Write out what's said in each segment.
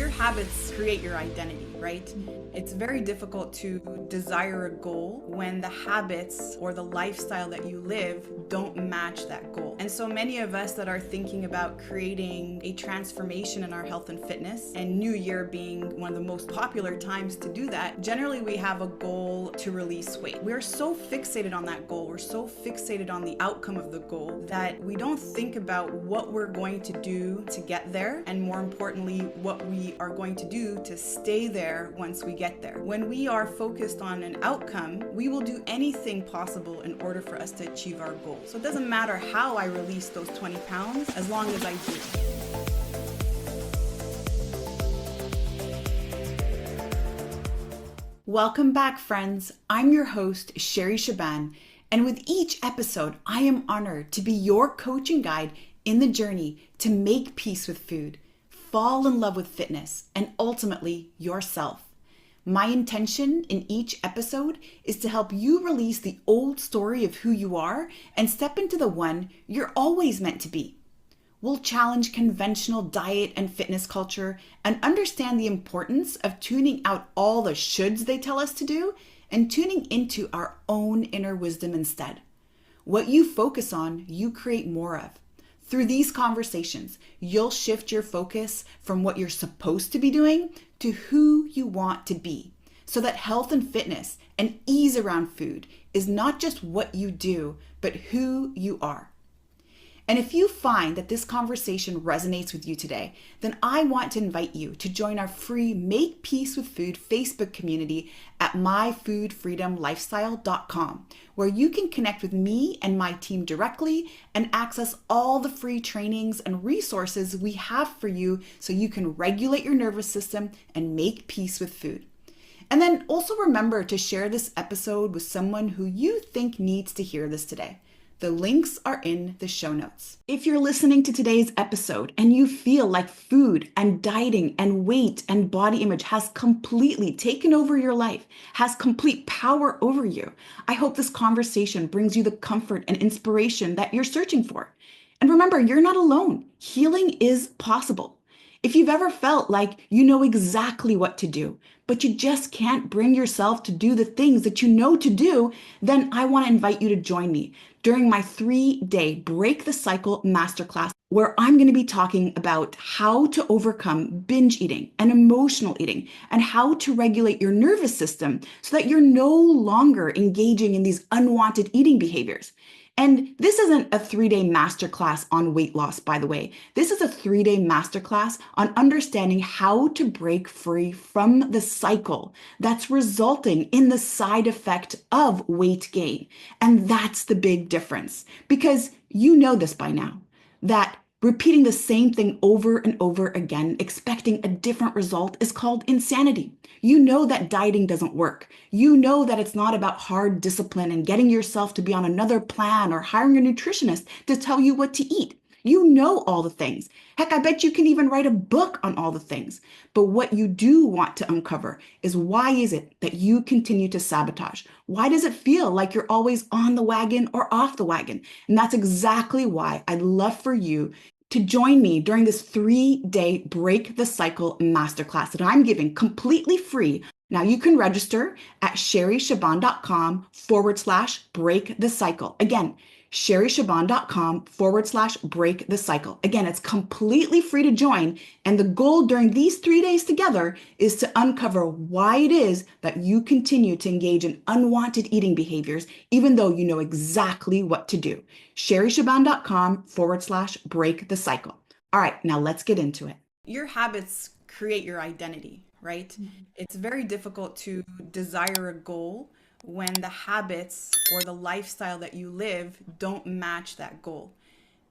Your habits create your identity, right? It's very difficult to desire a goal when the habits or the lifestyle that you live don't match that goal. And so many of us that are thinking about creating a transformation in our health and fitness, and New Year being one of the most popular times to do that, generally we have a goal to release weight. We're so fixated on that goal, we're so fixated on the outcome of the goal that we don't think about what we're going to do to get there, and more importantly, what we are going to do to stay there once we get there. When we are focused on an outcome, we will do anything possible in order for us to achieve our goal. So it doesn't matter how I release those 20 pounds as long as I do. Welcome back, friends. I'm your host, Sherry Shaban, and with each episode, I am honored to be your coach and guide in the journey to make peace with food, fall in love with fitness, and ultimately yourself. My intention in each episode is to help you release the old story of who you are and step into the one you're always meant to be. We'll challenge conventional diet and fitness culture and understand the importance of tuning out all the shoulds they tell us to do and tuning into our own inner wisdom instead. What you focus on, you create more of. Through these conversations, you'll shift your focus from what you're supposed to be doing to who you want to be, so that health and fitness and ease around food is not just what you do, but who you are. And if you find that this conversation resonates with you today, then I want to invite you to join our free Make Peace with Food Facebook community at myfoodfreedomlifestyle.com, where you can connect with me and my team directly and access all the free trainings and resources we have for you so you can regulate your nervous system and make peace with food. And then also remember to share this episode with someone who you think needs to hear this today. The links are in the show notes. If you're listening to today's episode and you feel like food and dieting and weight and body image has completely taken over your life, has complete power over you, I hope this conversation brings you the comfort and inspiration that you're searching for. And remember, you're not alone. Healing is possible. If you've ever felt like you know exactly what to do, but you just can't bring yourself to do the things that you know to do, then I want to invite you to join me during my 3-day Break the Cycle Masterclass, where I'm going to be talking about how to overcome binge eating and emotional eating and how to regulate your nervous system so that you're no longer engaging in these unwanted eating behaviors. And this isn't a 3-day masterclass on weight loss, by the way. This is a 3-day masterclass on understanding how to break free from the cycle that's resulting in the side effect of weight gain. And that's the big difference, because you know this by now, that repeating the same thing over and over again, expecting a different result, is called insanity. You know that dieting doesn't work. You know that it's not about hard discipline and getting yourself to be on another plan or hiring a nutritionist to tell you what to eat. You know all the things. Heck, I bet you can even write a book on all the things. But what you do want to uncover is, why is it that you continue to sabotage? Why does it feel like you're always on the wagon or off the wagon? And that's exactly why I'd love for you to join me during this 3-day Break the Cycle Masterclass that I'm giving completely free. Now you can register at sherryshaban.com/break the cycle. Again, sherryshaban.com/break the cycle. Again, it's completely free to join. And the goal during these 3 days together is to uncover why it is that you continue to engage in unwanted eating behaviors, even though you know exactly what to do. sherryshaban.com/break the cycle. All right, now let's get into it. Your habits create your identity, right? It's very difficult to desire a goal when the habits or the lifestyle that you live don't match that goal.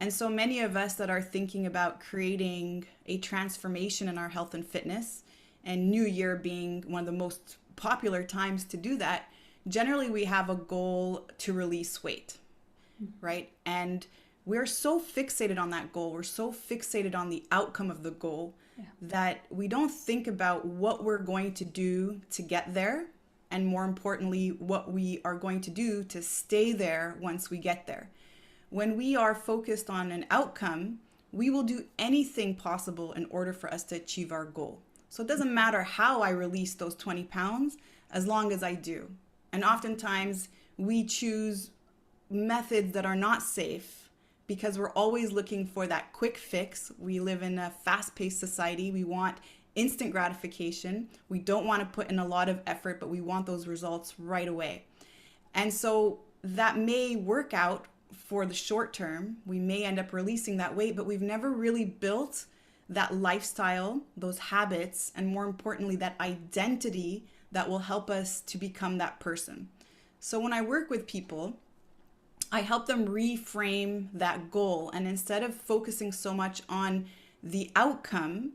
And so many of us that are thinking about creating a transformation in our health and fitness, and New Year being one of the most popular times to do that, generally we have a goal to release weight, right? And we're so fixated on that goal, we're so fixated on the outcome of the goal, that we don't think about what we're going to do to get there, and more importantly, what we are going to do to stay there once we get there. When we are focused on an outcome, we will do anything possible in order for us to achieve our goal. So it doesn't matter how I release those 20 pounds as long as I do. And oftentimes we choose methods that are not safe because we're always looking for that quick fix. We live in a fast-paced society. We want instant gratification. We don't want to put in a lot of effort, but we want those results right away. And so that may work out for the short term. We may end up releasing that weight, but we've never really built that lifestyle, those habits, and more importantly, that identity that will help us to become that person. So when I work with people, I help them reframe that goal. And instead of focusing so much on the outcome,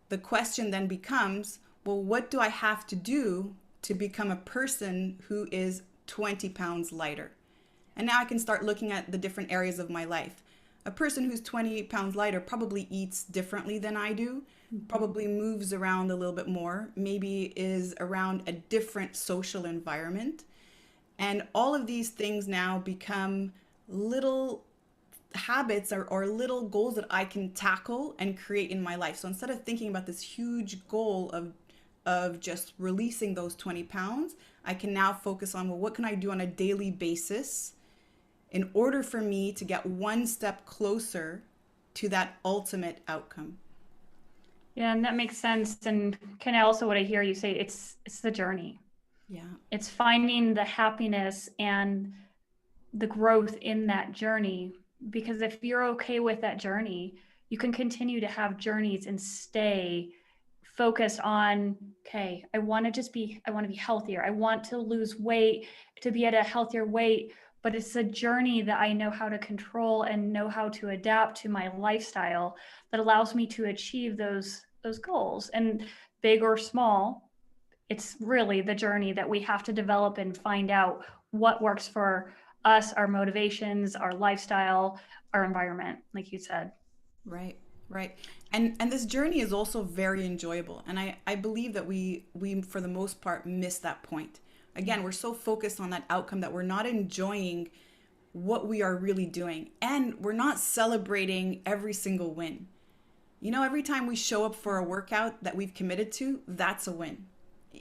the question then becomes, well, what do I have to do to become a person who is 20 pounds lighter? And now I can start looking at the different areas of my life. A person who's 20 pounds lighter probably eats differently than I do, probably moves around a little bit more, maybe is around a different social environment. And all of these things now become little habits or little goals that I can tackle and create in my life. So instead of thinking about this huge goal of just releasing those 20 pounds, I can now focus on, well, what can I do on a daily basis in order for me to get one step closer to that ultimate outcome? Yeah, and that makes sense. And kind of also what I hear you say, it's the journey. Yeah. It's finding the happiness and the growth in that journey. Because if you're okay with that journey, you can continue to have journeys and stay focused on, okay, I want to be healthier. I want to lose weight, to be at a healthier weight, but it's a journey that I know how to control and know how to adapt to my lifestyle that allows me to achieve those goals. And big or small, it's really the journey that we have to develop and find out what works for us, our motivations, our lifestyle, our environment, like you said. Right, right. And this journey is also very enjoyable. And I believe that we for the most part miss that point. Again, we're so focused on that outcome that we're not enjoying what we are really doing. And we're not celebrating every single win. You know, every time we show up for a workout that we've committed to, that's a win.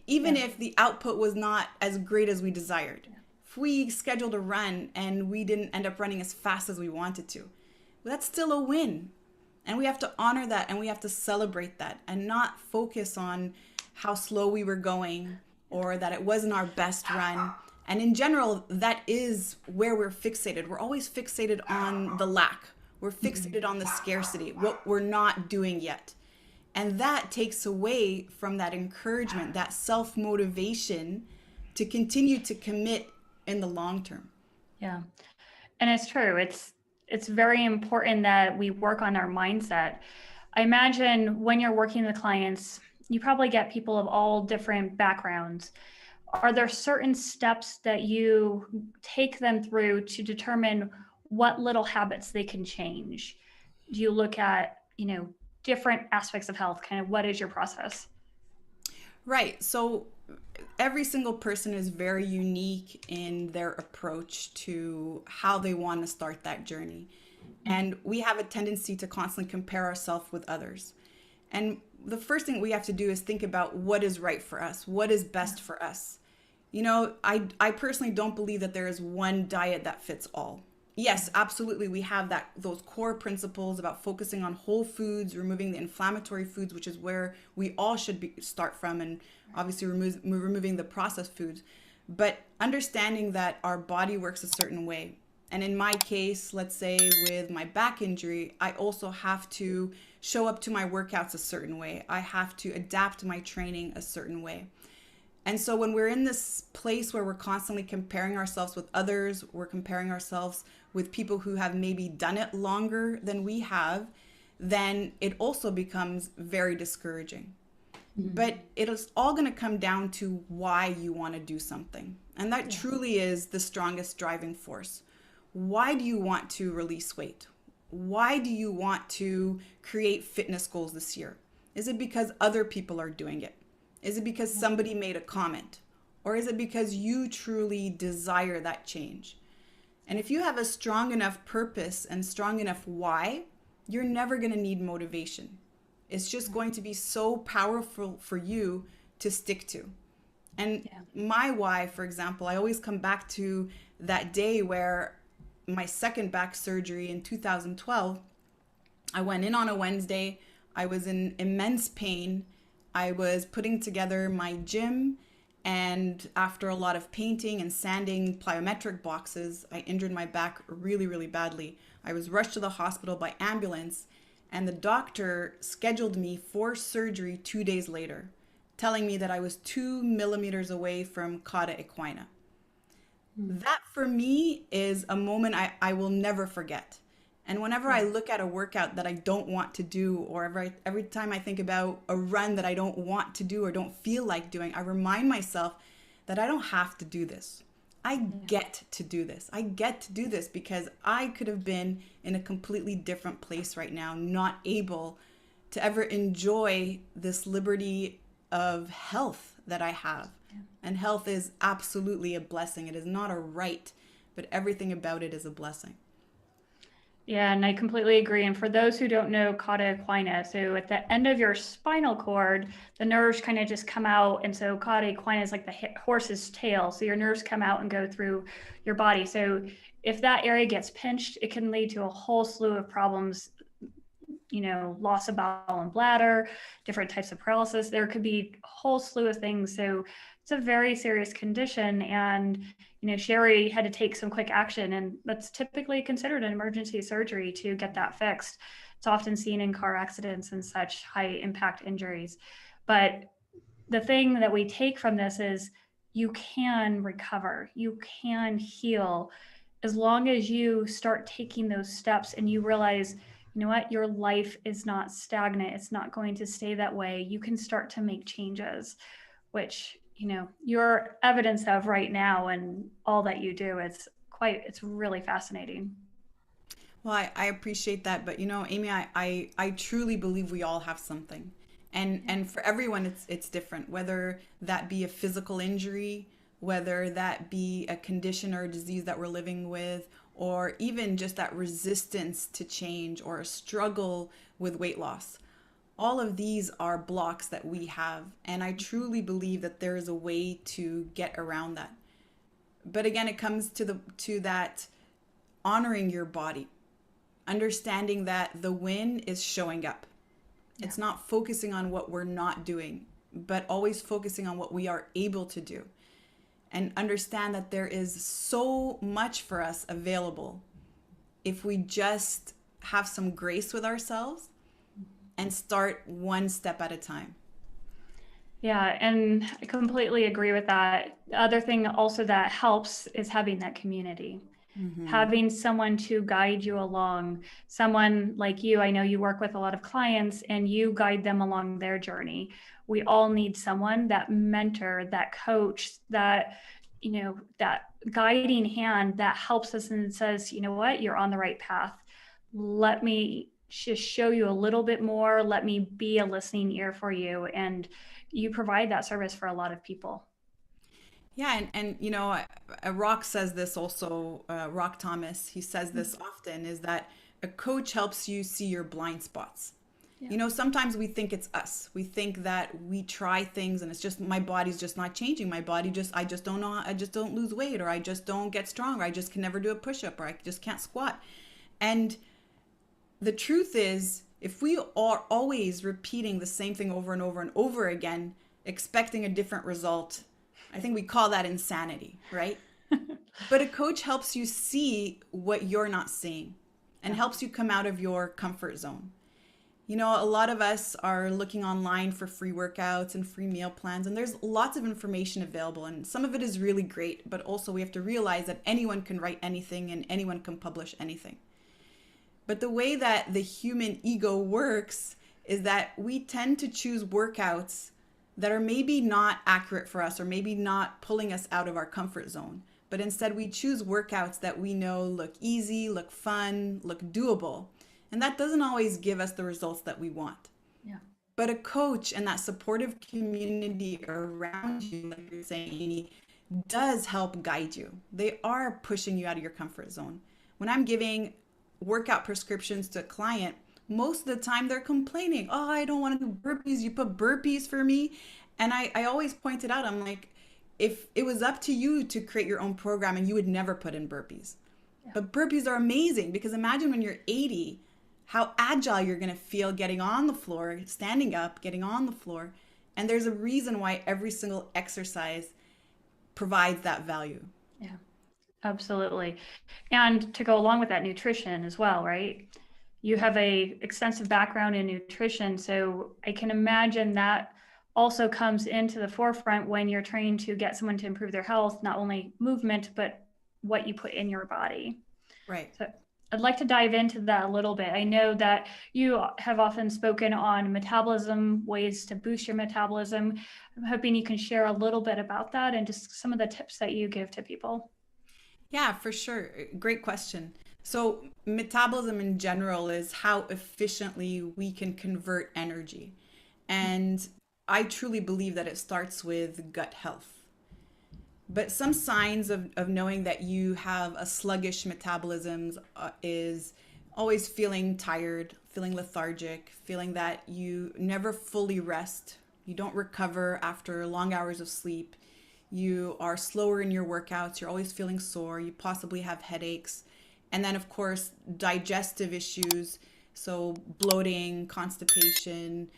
Even Yeah. if the output was not as great as we desired. If we scheduled a run and we didn't end up running as fast as we wanted to, that's still a win. And we have to honor that and we have to celebrate that and not focus on how slow we were going or that it wasn't our best run. And in general, that is where we're fixated. We're always fixated on the lack. We're fixated on the scarcity, what we're not doing yet. And that takes away from that encouragement, that self motivation to continue to commit in the long term. Yeah. And it's true. It's very important that we work on our mindset. I imagine when you're working with clients, you probably get people of all different backgrounds. Are there certain steps that you take them through to determine what little habits they can change? Do you look at, different aspects of health? Kind of what is your process? Right. So every single person is very unique in their approach to how they want to start that journey. And we have a tendency to constantly compare ourselves with others. And the first thing we have to do is think about what is right for us, what is best for us. You know, I personally don't believe that there is one diet that fits all. Yes, absolutely. We have those core principles about focusing on whole foods, removing the inflammatory foods, which is where we all should start from, and obviously removing the processed foods. But understanding that our body works a certain way. And in my case, let's say with my back injury, I also have to show up to my workouts a certain way. I have to adapt my training a certain way. And so when we're in this place where we're constantly comparing ourselves with others, we're comparing ourselves with people who have maybe done it longer than we have, then it also becomes very discouraging. But it is all going to come down to why you want to do something. And that truly is the strongest driving force. Why do you want to release weight? Why do you want to create fitness goals this year? Is it because other people are doing it? Is it because somebody made a comment? Or is it because you truly desire that change? And if you have a strong enough purpose and strong enough why, you're never going to need motivation. It's just going to be so powerful for you to stick to. And Yeah. my why, for example, I always come back to that day where my second back surgery in 2012, I went in on a Wednesday. I was in immense pain. I was putting together my gym, and after a lot of painting and sanding plyometric boxes, I injured my back really, really badly. I was rushed to the hospital by ambulance, and the doctor scheduled me for surgery 2 days later, telling me that I was 2 millimeters away from cauda equina. Mm. That for me is a moment I will never forget. And whenever I Yeah. look at a workout that I don't want to do, or every time I think about a run that I don't want to do or don't feel like doing, I remind myself that I don't have to do this. I Yeah. get to do this. I get to do this because I could have been in a completely different place right now, not able to ever enjoy this liberty of health that I have. Yeah. And health is absolutely a blessing. It is not a right, but everything about it is a blessing. Yeah, and I completely agree. And for those who don't know cauda equina, so at the end of your spinal cord, the nerves kind of just come out. And so cauda equina is like the horse's tail. So your nerves come out and go through your body. So if that area gets pinched, it can lead to a whole slew of problems, loss of bowel and bladder, different types of paralysis. There could be a whole slew of things. So it's a very serious condition. And, Sherry had to take some quick action, and that's typically considered an emergency surgery to get that fixed. It's often seen in car accidents and such high impact injuries. But the thing that we take from this is you can recover, you can heal, as long as you start taking those steps and you realize, what, your life is not stagnant. It's not going to stay that way. You can start to make changes, which, you're evidence of right now, and all that you do. It's really fascinating. Well, I appreciate that, but Amy, I truly believe we all have something. Yeah. And for everyone it's different, whether that be a physical injury, whether that be a condition or a disease that we're living with, or even just that resistance to change or a struggle with weight loss. All of these are blocks that we have, and I truly believe that there is a way to get around that. But again, it comes to that honoring your body, understanding that the win is showing up. Yeah. It's not focusing on what we're not doing, but always focusing on what we are able to do. And understand that there is so much for us available if we just have some grace with ourselves and start one step at a time. Yeah, and I completely agree with that. The other thing also that helps is having that community, Mm-hmm. having someone to guide you along, someone like you. I know you work with a lot of clients and you guide them along their journey. We all need someone, that mentor, that coach, that guiding hand that helps us and says, what, you're on the right path. Let me just show you a little bit more. Let me be a listening ear for you. And you provide that service for a lot of people. Yeah, and Rock says this also. Rock Thomas, he says this often, is that a coach helps you see your blind spots. Yeah. Sometimes we think it's us. We think that we try things and it's just my body's just not changing. My body just I just don't know. I just don't lose weight, or I just don't get stronger. I just can never do a push up, or I just can't squat. And the truth is, if we are always repeating the same thing over and over and over again, expecting a different result, I think we call that insanity, right? But a coach helps you see what you're not seeing and Yeah. helps you come out of your comfort zone. A lot of us are looking online for free workouts and free meal plans, and there's lots of information available, and some of it is really great, but also we have to realize that anyone can write anything and anyone can publish anything. But the way that the human ego works is that we tend to choose workouts that are maybe not accurate for us or maybe not pulling us out of our comfort zone. But instead, we choose workouts that we know look easy, look fun, look doable. And that doesn't always give us the results that we want. Yeah. But a coach and that supportive community around you, like you're saying, Amy, does help guide you. They are pushing you out of your comfort zone. When I'm giving workout prescriptions to a client, most of the time they're complaining, oh, I don't want to do burpees. You put burpees for me. And I always point it out. I'm like, if it was up to you to create your own program and you would never put in burpees. Yeah. But burpees are amazing because imagine when you're 80, how agile you're going to feel getting on the floor, standing up, getting on the floor. And there's a reason why every single exercise provides that value. Yeah, absolutely. And to go along with that, nutrition as well, right? You have a extensive background in nutrition, so I can imagine that also comes into the forefront when you're trying to get someone to improve their health, not only movement, but what you put in your body. Right. So I'd like to dive into that a little bit. I know that you have often spoken on metabolism, ways to boost your metabolism. I'm hoping you can share a little bit about that and just some of the tips that you give to people. Yeah, for sure. Great question. So, metabolism in general is how efficiently we can convert energy. And I truly believe that it starts with gut health. But some signs of knowing that you have a sluggish metabolism is always feeling tired, feeling lethargic, feeling that you never fully rest. You don't recover after long hours of sleep. You are slower in your workouts. You're always feeling sore. You possibly have headaches. And then, of course, digestive issues. So, bloating, constipation,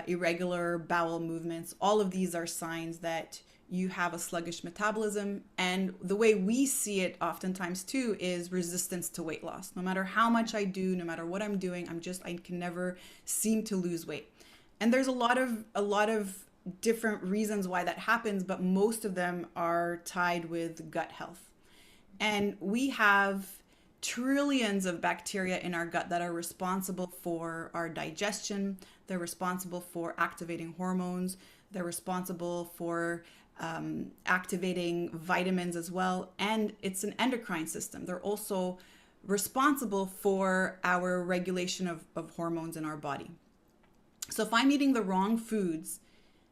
irregular bowel movements. All of these are signs that you have a sluggish metabolism. And the way we see it oftentimes too is resistance to weight loss. No matter how much I do, no matter what I'm doing, I can never seem to lose weight. And there's a lot of different reasons why that happens, but most of them are tied with gut health. And we have trillions of bacteria in our gut that are responsible for our digestion. They're responsible for activating hormones. They're responsible for activating vitamins as well. And it's an endocrine system. They're also responsible for our regulation of hormones in our body. So if I'm eating the wrong foods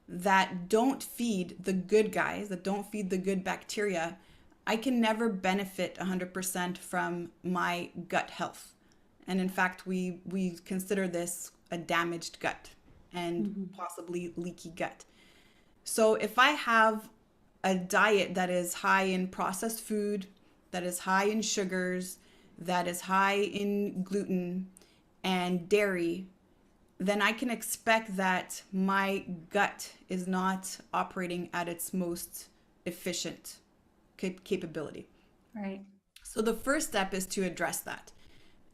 that don't feed the good guys, that don't feed the good bacteria, I can never benefit 100% from my gut health. And in fact, we consider this a damaged gut and Mhm. possibly leaky gut. So if I have a diet that is high in processed food, that is high in sugars, that is high in gluten and dairy, then I can expect that my gut is not operating at its most efficient capability. Right. So the first step is to address that.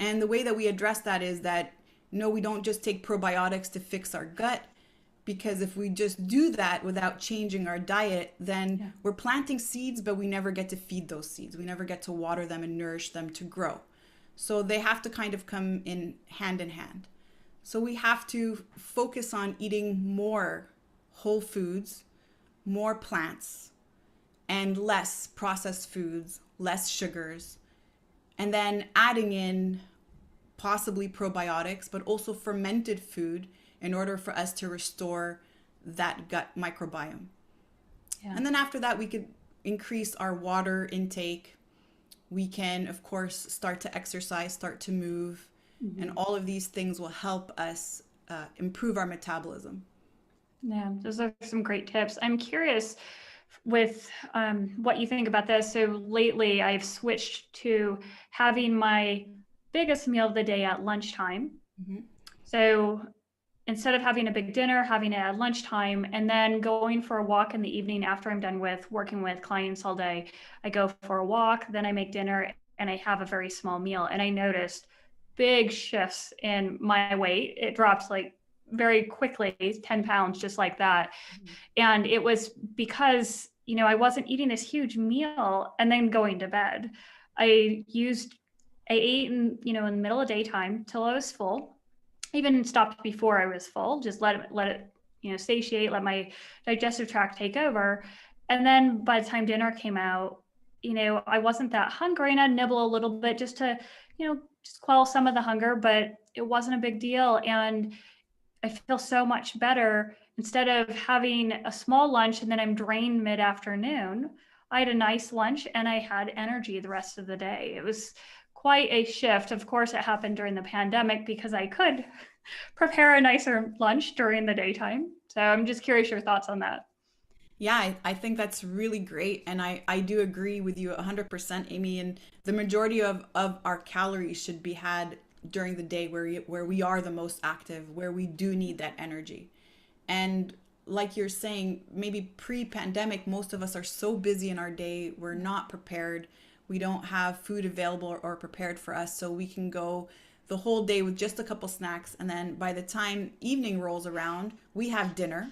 And the way that we address that is that no, we don't just take probiotics to fix our gut, because if we just do that without changing our diet, then Yeah. we're planting seeds, but we never get to feed those seeds. We never get to water them and nourish them to grow. So they have to kind of come in hand in hand. So we have to focus on eating more whole foods, more plants, and less processed foods, less sugars, and then adding in possibly probiotics, but also fermented food in order for us to restore that gut microbiome. Yeah. And then after that, we could increase our water intake. We can, of course, start to exercise, start to move, and Mhm. all of these things will help us improve our metabolism. Yeah, those are some great tips. I'm curious with what you think about this. So lately, I've switched to having my biggest meal of the day at lunchtime. Mhm. So instead of having a big dinner, having it at lunchtime, and then going for a walk in the evening after I'm done with working with clients all day. I go for a walk, then I make dinner, and I have a very small meal. And I noticed big shifts in my weight. It dropped like very quickly, 10 pounds, just like that. And it was because, I wasn't eating this huge meal and then going to bed. I ate in the middle of daytime till I was full, even stopped before I was full, just let it satiate, let my digestive tract take over. And then by the time dinner came out, I wasn't that hungry, and I'd nibble a little bit just to, just quell some of the hunger, but it wasn't a big deal. And I feel so much better. Instead of having a small lunch and then I'm drained mid-afternoon, I had a nice lunch and I had energy the rest of the day. It was quite a shift. Of course, it happened during the pandemic because I could prepare a nicer lunch during the daytime. So I'm just curious your thoughts on that. Yeah, I think that's really great. And I do agree with you 100%, Amy. And the majority of our calories should be had during the day where we are the most active, where we do need that energy. And like you're saying, maybe pre-pandemic, most of us are so busy in our day, we're not prepared. We don't have food available or prepared for us, so we can go the whole day with just a couple snacks. And then by the time evening rolls around, we have dinner.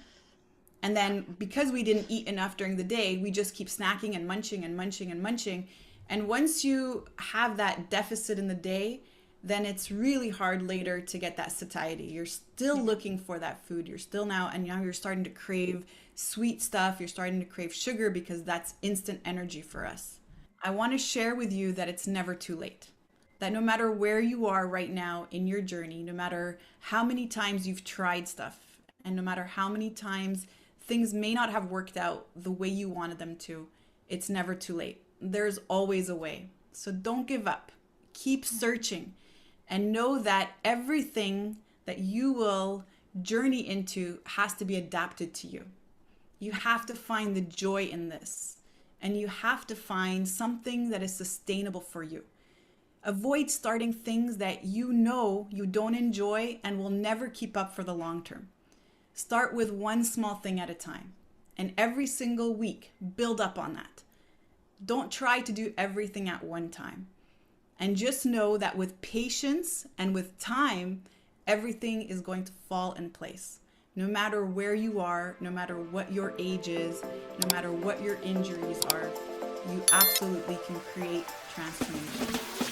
And then because we didn't eat enough during the day, we just keep snacking and munching and munching and munching. And once you have that deficit in the day, then it's really hard later to get that satiety. You're still looking for that food. You're still now, and now you're starting to crave sweet stuff. You're starting to crave sugar because that's instant energy for us. I want to share with you that it's never too late. That no matter where you are right now in your journey, no matter how many times you've tried stuff, and no matter how many times things may not have worked out the way you wanted them to, it's never too late. There's always a way. So don't give up. Keep searching and know that everything that you will journey into has to be adapted to you. You have to find the joy in this, and you have to find something that is sustainable for you. Avoid starting things that you know you don't enjoy and will never keep up for the long term. Start with one small thing at a time, and every single week, build up on that. Don't try to do everything at one time. And just know that with patience and with time, everything is going to fall in place. No matter where you are, no matter what your age is, no matter what your injuries are, you absolutely can create transformation.